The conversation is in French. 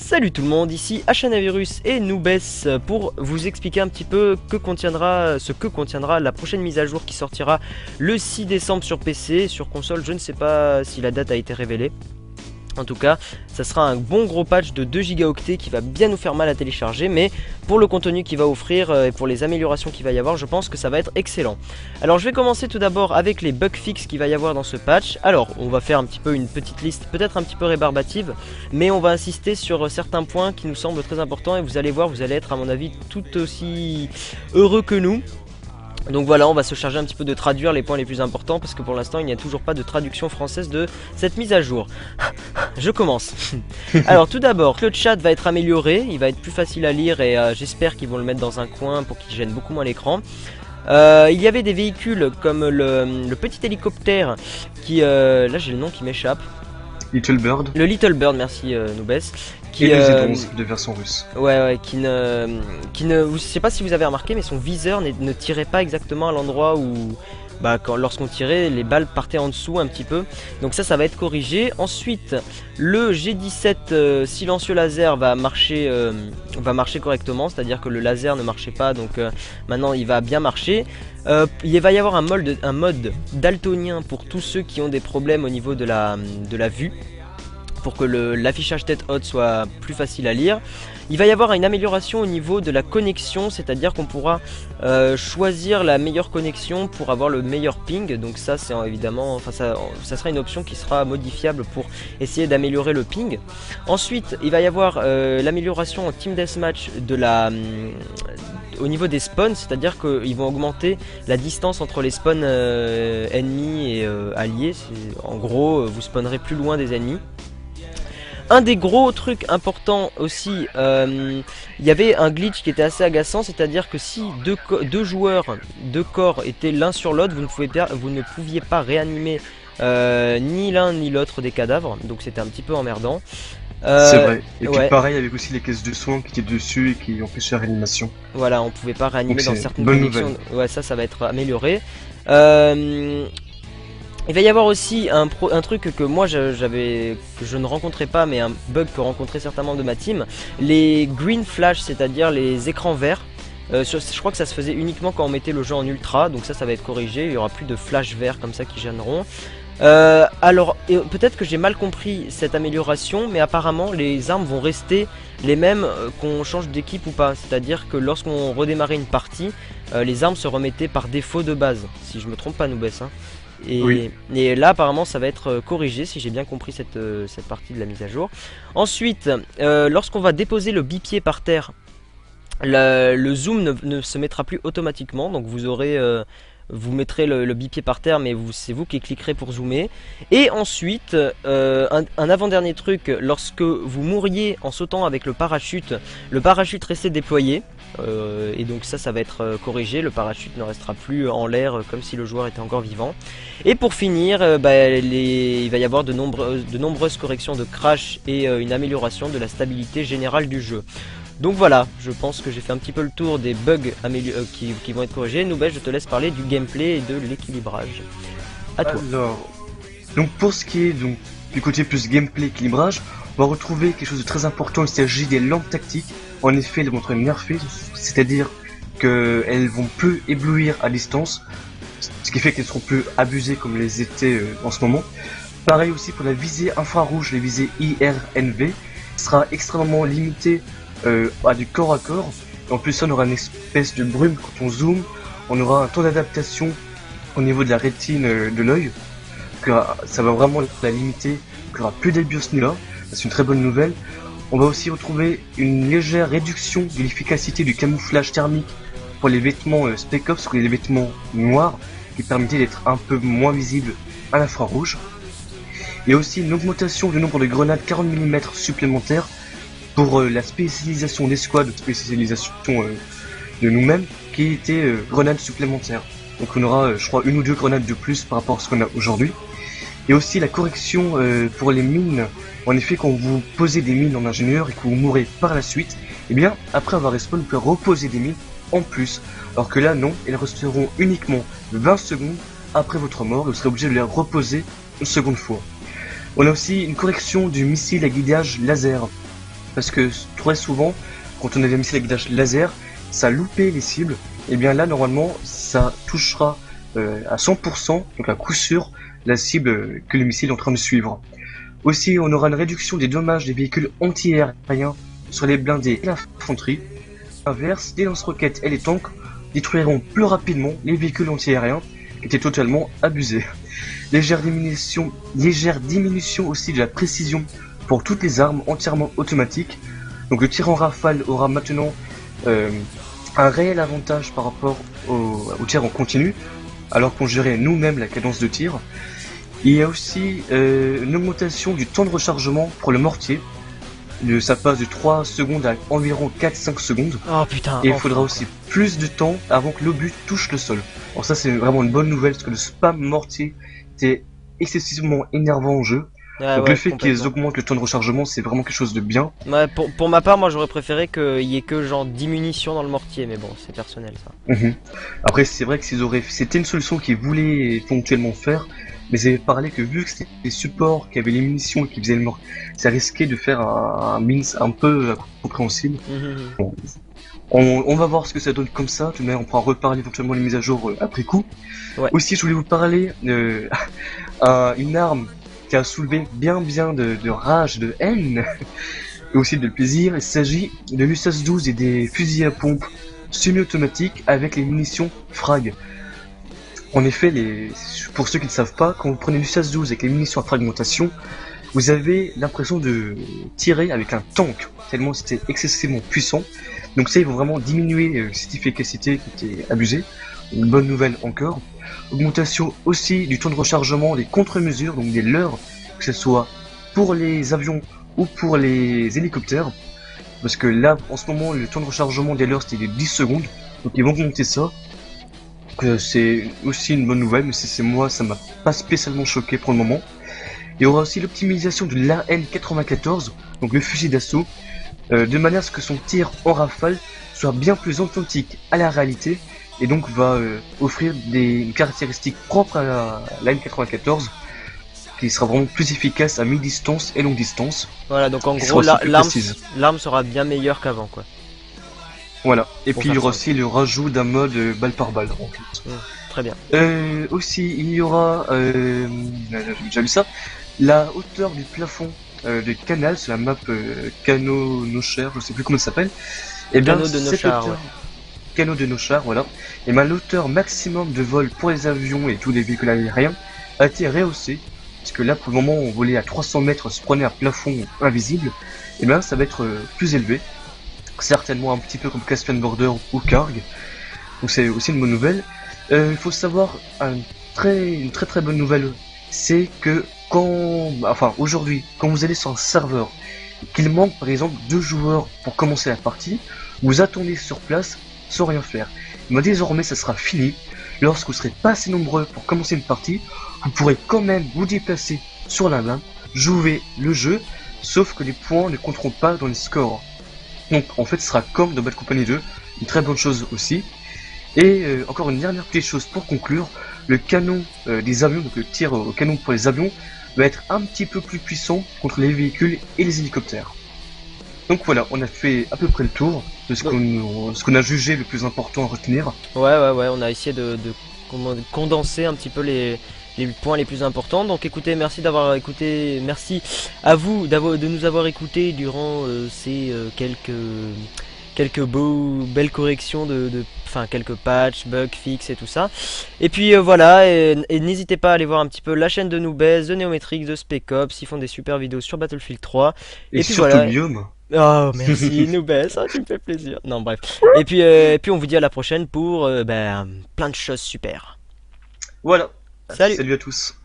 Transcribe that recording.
Salut tout le monde, ici Hanavirus et Noobes pour vous expliquer un petit peu ce que contiendra la prochaine mise à jour qui sortira le 6 décembre sur PC. Sur console, je ne sais pas si la date a été révélée. En tout cas, ça sera un bon gros patch de 2 gigaoctets qui va bien nous faire mal à télécharger, mais pour le contenu qu'il va offrir et pour les améliorations qu'il va y avoir, je pense que ça va être excellent. Alors je vais commencer tout d'abord avec les bug fixes qu'il va y avoir dans ce patch. Alors on va faire un petit peu une petite liste, peut-être un petit peu rébarbative, mais on va insister sur certains points qui nous semblent très importants et vous allez voir, vous allez être à mon avis tout aussi heureux que nous. Donc voilà, on va se charger un petit peu de traduire les points les plus importants parce que pour l'instant il n'y a toujours pas de traduction française de cette mise à jour. Je commence. Alors tout d'abord, le chat va être amélioré, il va être plus facile à lire et j'espère qu'ils vont le mettre dans un coin pour qu'il gêne beaucoup moins l'écran. Il y avait des véhicules comme le petit hélicoptère qui... là j'ai le nom qui m'échappe. Little Bird. Le Little Bird, merci Noobes. Et le Z11 de version russe. Ouais, je sais pas si vous avez remarqué, mais son viseur ne tirait pas exactement à l'endroit où, lorsqu'on tirait, les balles partaient en dessous un petit peu. Donc ça va être corrigé. Ensuite, le G17 silencieux laser va marcher correctement, c'est-à-dire que le laser ne marchait pas, donc maintenant il va bien marcher. Il va y avoir un mode daltonien pour tous ceux qui ont des problèmes au niveau de la vue, pour que l'affichage tête haute soit plus facile à lire. Il va y avoir une amélioration au niveau de la connexion, c'est-à-dire qu'on pourra choisir la meilleure connexion pour avoir le meilleur ping. Donc ça c'est évidemment, ça sera une option qui sera modifiable pour essayer d'améliorer le ping. Ensuite il va y avoir l'amélioration en Team Deathmatch au niveau des spawns, c'est-à-dire qu'ils vont augmenter la distance entre les spawns ennemis et alliés. En gros, vous spawnerez plus loin des ennemis. Un des gros trucs importants aussi, il y avait un glitch qui était assez agaçant, c'est-à-dire que si deux joueurs, deux corps étaient l'un sur l'autre, vous ne pouviez pas réanimer ni l'un ni l'autre des cadavres, donc c'était un petit peu emmerdant. C'est vrai, et puis ouais. pareil avec aussi les caisses de soins qui étaient dessus et qui empêchaient la réanimation. Voilà, on pouvait pas réanimer donc dans certaines bonne connexions. Nouvelle. Ouais, ça va être amélioré. Il va y avoir aussi un truc que moi que je ne rencontrais pas, mais un bug que rencontraient certains membres de ma team, les green flash, c'est-à-dire les écrans verts. Je crois que ça se faisait uniquement quand on mettait le jeu en ultra, donc ça va être corrigé, il n'y aura plus de flash verts comme ça qui gêneront. Alors peut-être que j'ai mal compris cette amélioration, mais apparemment les armes vont rester les mêmes qu'on change d'équipe ou pas, c'est-à-dire que lorsqu'on redémarrait une partie, les armes se remettaient par défaut de base, si je me trompe pas Noobes, hein. Oui. Et là apparemment ça va être corrigé si j'ai bien compris cette partie de la mise à jour. Ensuite, lorsqu'on va déposer le bipied par terre, le zoom ne se mettra plus automatiquement, donc vous mettrez le bipied par terre, mais c'est vous qui cliquerez pour zoomer. Et ensuite, un avant-dernier truc, lorsque vous mouriez en sautant avec le parachute restait déployé. Et donc ça va être corrigé, le parachute ne restera plus en l'air comme si le joueur était encore vivant. Et pour finir, il va y avoir de nombreuses corrections de crash et une amélioration de la stabilité générale du jeu. Donc voilà, je pense que j'ai fait un petit peu le tour des bugs qui vont être corrigés. Noubel, je te laisse parler du gameplay et de l'équilibrage. À toi. Alors, donc pour ce qui est du côté plus gameplay équilibrage, on va retrouver quelque chose de très important, il s'agit des lampes tactiques. En effet, elles vont être nerfées, c'est-à-dire qu'elles vont plus éblouir à distance, ce qui fait qu'elles seront plus abusées comme elles étaient en ce moment. Pareil aussi pour la visée infrarouge, les visées IRNV, sera extrêmement limitée à du corps à corps. En plus on aura une espèce de brume quand on zoome, on aura un taux d'adaptation au niveau de la rétine de l'œil, ça va vraiment la limiter, qu'il n'y aura plus d'albios ni là, c'est une très bonne nouvelle. On va aussi retrouver une légère réduction de l'efficacité du camouflage thermique pour les vêtements Spec Ops, pour les vêtements noirs, qui permettaient d'être un peu moins visibles à l'infrarouge. Il y a aussi une augmentation du nombre de grenades 40 mm supplémentaires pour la spécialisation des squads, spécialisation de nous-mêmes, qui était grenades supplémentaires. Donc on aura, je crois, une ou deux grenades de plus par rapport à ce qu'on a aujourd'hui. Et aussi la correction pour les mines. En effet, quand vous posez des mines en ingénieur et que vous mourrez par la suite, eh bien, après avoir respawn, vous pouvez reposer des mines en plus. Alors que là, non, elles resteront uniquement 20 secondes après votre mort et vous serez obligé de les reposer une seconde fois. On a aussi une correction du missile à guidage laser. parce que très souvent, quand on avait mis avec guidage laser, ça loupait les cibles. Et bien là, normalement, ça touchera à 100%, donc à coup sûr, la cible que le missile est en train de suivre. Aussi, on aura une réduction des dommages des véhicules anti-aériens sur les blindés et l'infanterie. À l'inverse, les lance-roquettes et les tanks détruiront plus rapidement les véhicules anti-aériens qui étaient totalement abusés. Légère diminution aussi de la précision pour toutes les armes entièrement automatiques. Donc le tir en rafale aura maintenant un réel avantage par rapport au tir en continu, alors qu'on gérait nous-mêmes la cadence de tir. Il y a aussi une augmentation du temps de rechargement pour le mortier. Ça passe de 3 secondes à environ 4-5 secondes. Oh putain. Et il faudra aussi plus de temps avant que l'obus touche le sol. Alors ça c'est vraiment une bonne nouvelle parce que le spam mortier était excessivement énervant en jeu. Ah Donc ouais, le fait qu'ils complètement. augmentent le temps de rechargement, c'est vraiment quelque chose de bien. Ouais, pour ma part, moi j'aurais préféré qu'il y ait que genre 10 munitions dans le mortier, mais bon, c'est personnel ça. Mhm. Après c'est vrai que c'était une solution qu'ils voulaient ponctuellement faire, mais ils avaient parlé que vu que c'était des supports qui avaient les munitions et qui faisaient le mortier, ça risquait de faire un mix un peu incompréhensible. Bon. On va voir ce que ça donne comme ça, mais on pourra reparler éventuellement les mises à jour après coup. Ouais. Aussi, je voulais vous parler une arme qui a soulevé bien de rage, de haine, et aussi de plaisir. Il s'agit de l'USAS 12 et des fusils à pompe semi-automatiques avec les munitions frag. En effet, pour ceux qui ne savent pas, quand vous prenez l'USAS 12 avec les munitions à fragmentation, vous avez l'impression de tirer avec un tank, tellement c'était excessivement puissant. Donc ça, ils vont vraiment diminuer cette efficacité qui était abusée. Une bonne nouvelle encore. Augmentation aussi du temps de rechargement des contre-mesures, donc des leurres, que ce soit pour les avions ou pour les hélicoptères. Parce que là, en ce moment, le temps de rechargement des leurres c'était de 10 secondes. Donc ils vont augmenter ça. C'est aussi une bonne nouvelle, mais si c'est moi, ça m'a pas spécialement choqué pour le moment. Il y aura aussi l'optimisation de l'AN-94, donc le fusil d'assaut, de manière à ce que son tir en rafale soit bien plus authentique à la réalité, et donc va offrir des caractéristiques propres à l'AN-94, qui sera vraiment plus efficace à mi-distance et longue distance. Voilà, donc en Qui gros, sera aussi plus précise. l'arme sera bien meilleure qu'avant, quoi. Voilà, et Pour puis il y faire aura simple. aussi le rajout d'un mode balle par balle. En fait. Très bien. Aussi, il y aura, j'ai déjà lu ça, la hauteur du plafond de canal sur la map Cano Nocher, je sais plus comment ça s'appelle. Et bien, Canot de cette Nochar, hauteur, ouais. Cano de Nochar, voilà. Et bien, l'hauteur maximum de vol pour les avions et tous les véhicules aériens a été rehaussée. Parce que là, pour le moment, on volait à 300 mètres, se prenait un plafond invisible. Et bien, ça va être plus élevé. Certainement un petit peu comme Caspian Border ou Karg. Donc c'est aussi une bonne nouvelle. Il faut savoir une très bonne nouvelle, c'est que aujourd'hui, quand vous allez sur un serveur, qu'il manque par exemple 2 joueurs pour commencer la partie, vous attendez sur place sans rien faire. Mais désormais, ça sera fini. Lorsque vous serez pas assez nombreux pour commencer une partie, vous pourrez quand même vous déplacer sur la map, jouer le jeu, sauf que les points ne compteront pas dans les scores. Donc en fait, ce sera comme dans Bad Company 2, une très bonne chose aussi. Et encore une dernière petite chose pour conclure, le canon des avions, donc le tir au canon pour les avions, va être un petit peu plus puissant contre les véhicules et les hélicoptères. Donc voilà, on a fait à peu près le tour de ce qu'on a jugé le plus important à retenir. Ouais, on a essayé de condenser un petit peu les points les plus importants. Donc écoutez, merci d'avoir écouté, merci à vous de nous avoir écoutés durant ces quelques belles corrections enfin quelques patchs, bugs, fixes et tout ça. Et puis voilà, et n'hésitez pas à aller voir un petit peu la chaîne de Noobez, de Neometrix, de Spec Ops, ils font des super vidéos sur Battlefield 3. Et Et puis surtout voilà. Guillaume. Oh merci Noobez, ça tu me fais plaisir. Non bref. Et puis on vous dit à la prochaine pour plein de choses super. Voilà. Salut. Salut à tous.